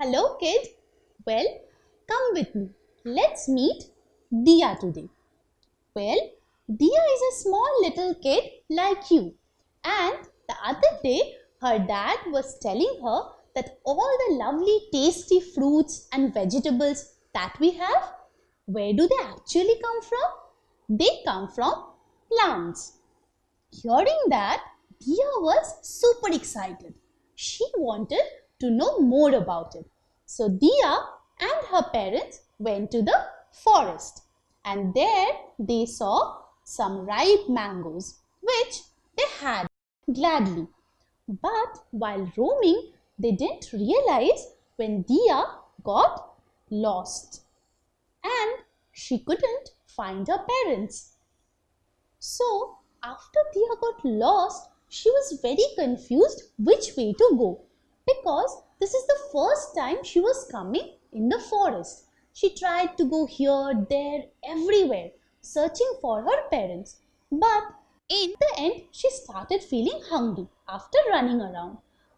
Hello, kid. Well, come with me. Let's meet Dia today. Well, Dia is a small little kid like you. And the other day, her dad was telling her that all the lovely tasty fruits and vegetables that we have, where do they actually come from? They come from plants. Hearing that, Dia was super excited. She wanted to know more about it. So Dia and her parents went to the forest, and there they saw some ripe mangoes which they had gladly. But while roaming, they didn't realize when Dia got lost and she couldn't find her parents. So, after Dia got lost, she was very confused which way to go because this is the first time she was coming in the forest. She tried to go here, there, everywhere, searching for her parents. But in the end, she started feeling hungry after running around.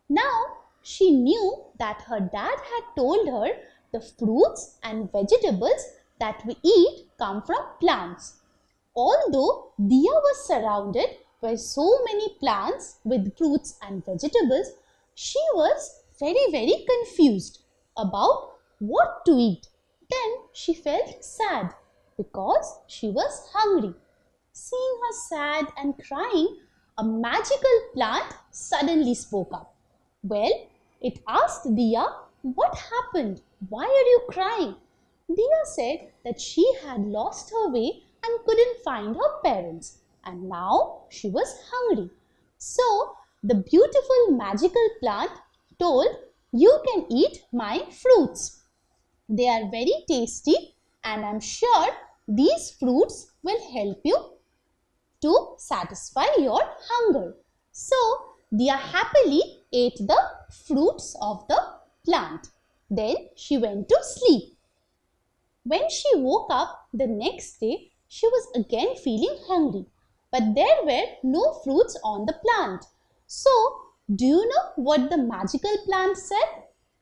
Now, she knew that her dad had told her the fruits and vegetables that we eat come from plants. Although Dia was surrounded by so many plants with fruits and vegetables, she was very confused about what to eat. Then she felt sad because she was hungry. Seeing her sad and crying, a magical plant suddenly spoke up. Well, it asked Dia, "What happened? Why are you crying?" Dia said that she had lost her way and couldn't find her parents, and now she was hungry. So the beautiful magical plant told, "You can eat my fruits. They are very tasty, and I'm sure these fruits will help you to satisfy your hunger." So Dia happily ate the fruits of the plant. Then she went to sleep. When she woke up the next day, she was again feeling hungry, but there were no fruits on the plant. So, do you know what the magical plant said?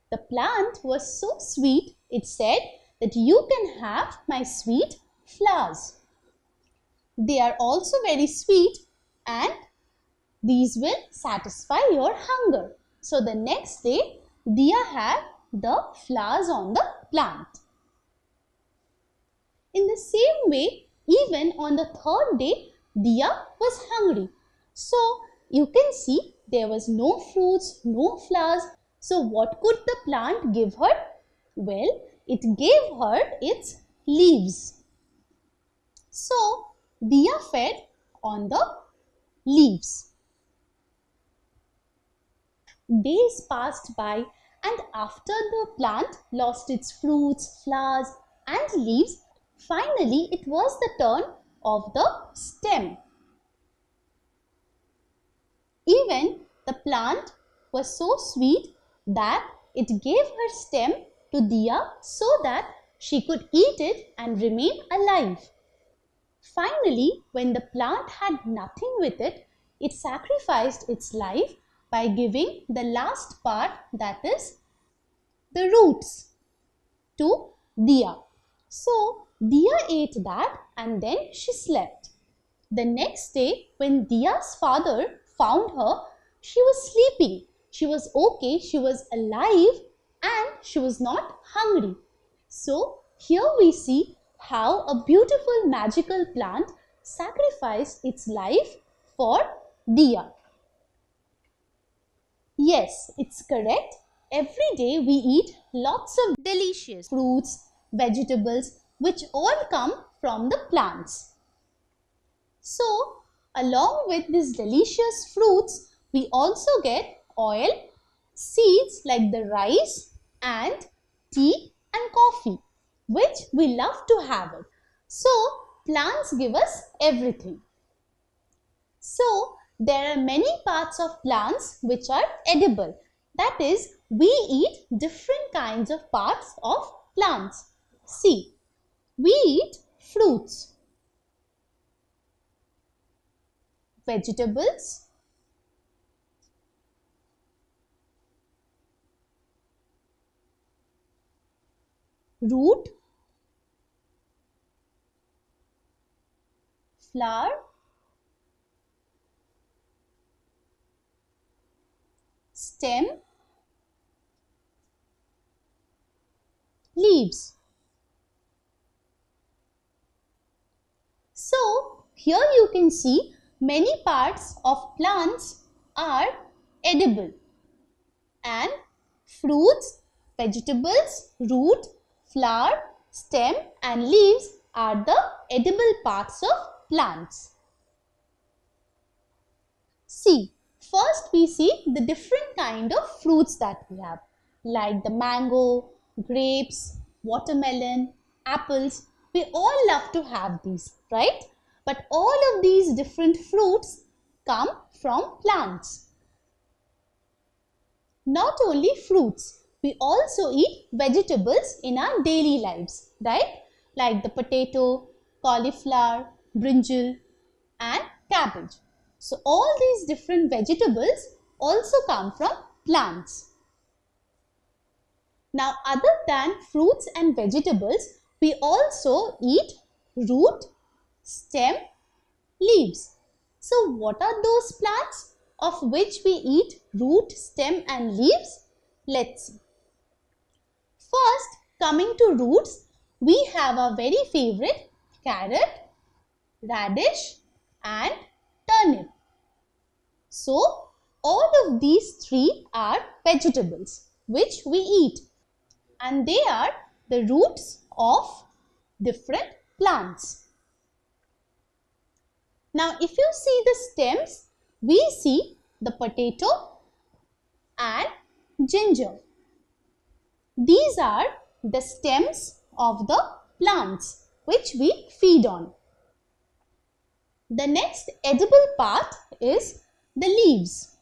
The plant was so sweet, it said that you can have my sweet flowers. They are also very sweet and these will satisfy your hunger. So the next day, Dia had the flowers on the plant. In the same way, even on the third day, Dia was hungry. So you can see there was no fruits, no flowers. So what could the plant give her? Well, it gave her its leaves. So Dia fed on the leaves. Days passed by, and after the plant lost its fruits, flowers and leaves, finally it was the turn of the stem. Even the plant was so sweet that it gave her stem to Dia so that she could eat it and remain alive. Finally, when the plant had nothing with it, it sacrificed its life by giving the last part, that is the roots, to Dia. So Dia ate that and then she slept. The next day, when Dia's father found her, she was sleeping. She was okay, she was alive and she was not hungry. So here we see how a beautiful magical plant sacrificed its life for Dia. Yes, it's correct. Every day we eat lots of delicious fruits, vegetables, which all come from the plants. So, along with these delicious fruits, we also get oil, seeds like the rice and tea and coffee, which we love to have it. So, plants give us everything. So, there are many parts of plants which are edible. That is, we eat different kinds of parts of plants. See, we eat fruits, vegetables, root, flower, stem, leaves. So, here you can see many parts of plants are edible, and fruits, vegetables, root, flower, stem and leaves are the edible parts of plants. See, first we see the different kind of fruits that we have, like the mango, grapes, watermelon, apples. We all love to have these, right? But all of these different fruits come from plants. Not only fruits, we also eat vegetables in our daily lives, right? Like the potato, cauliflower, brinjal and cabbage. So all these different vegetables also come from plants. Now, other than fruits and vegetables, we also eat root, stem, leaves. So what are those plants of which we eat root, stem and leaves? Let's see. First, coming to roots, we have our very favorite carrot, radish and turnip. So, all of these three are vegetables which we eat, and they are the roots of different plants. Now, if you see the stems, we see the potato and ginger. These are the stems of the plants which we feed on. The next edible part is the leaves.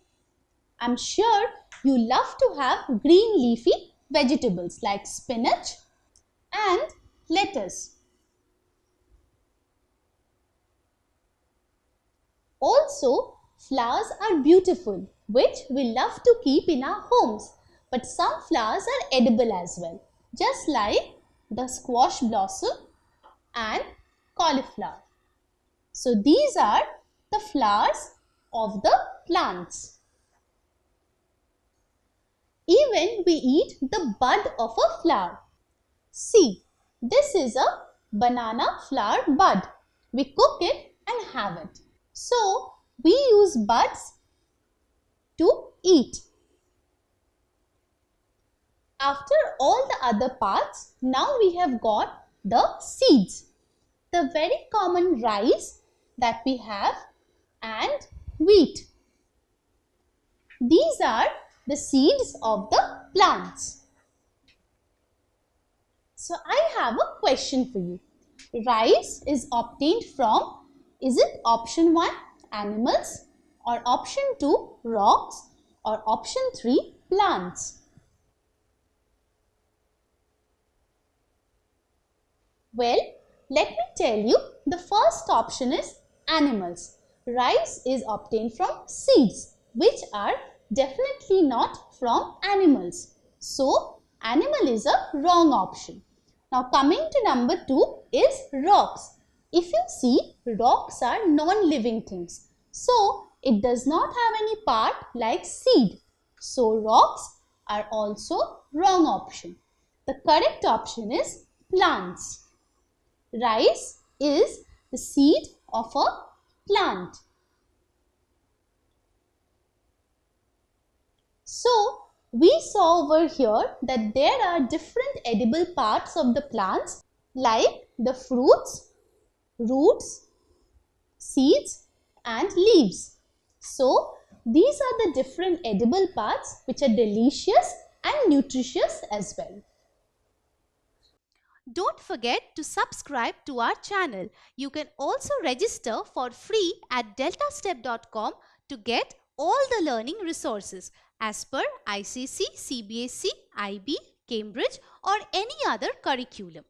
I'm sure you love to have green leafy vegetables like spinach and lettuce. Also, flowers are beautiful, which we love to keep in our homes. But some flowers are edible as well, just like the squash blossom and cauliflower. So these are the flowers of the plants. Even we eat the bud of a flower. See, this is a banana flower bud. We cook it and have it. So we use buds to eat. After all the other parts, now we have got the seeds. The very common rice that we have and wheat. These are the seeds of the plants. So I have a question for you. Rice is obtained from, is it option 1 animals or option 2 rocks or option 3 plants? Well, let me tell you, the first option is animals. Rice is obtained from seeds, which are definitely not from animals. So, animal is a wrong option. Now, coming to number 2 is rocks. If you see, rocks are non-living things. So, it does not have any part like seed. So, rocks are also wrong option. The correct option is plants. Rice is the seed of a plant. So, we saw over here that there are different edible parts of the plants like the fruits, roots, seeds and leaves. So, these are the different edible parts which are delicious and nutritious as well. Don't forget to subscribe to our channel. You can also register for free at deltastep.com to get all the learning resources as per ICC, CBSE, IB, Cambridge or any other curriculum.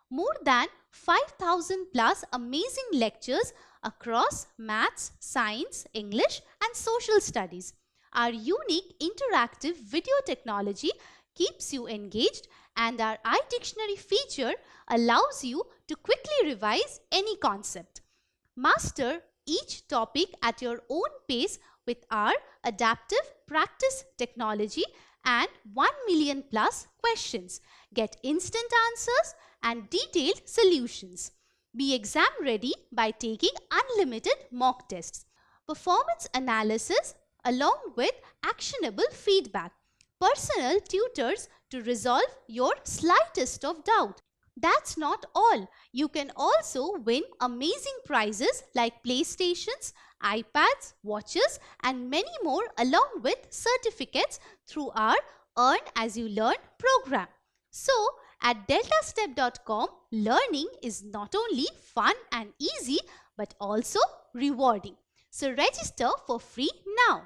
More than 5,000 plus amazing lectures across maths, science, English and social studies. Our unique interactive video technology keeps you engaged, and our iDictionary feature allows you to quickly revise any concept. Master each topic at your own pace with our adaptive practice technology and 1 million plus questions. Get instant answers and detailed solutions. Be exam ready by taking unlimited mock tests, performance analysis along with actionable feedback, personal tutors to resolve your slightest of doubt. That's not all. You can also win amazing prizes like PlayStations, iPads, watches, and many more along with certificates through our Earn As You Learn program. So, at deltastep.com, learning is not only fun and easy but also rewarding. So, register for free now.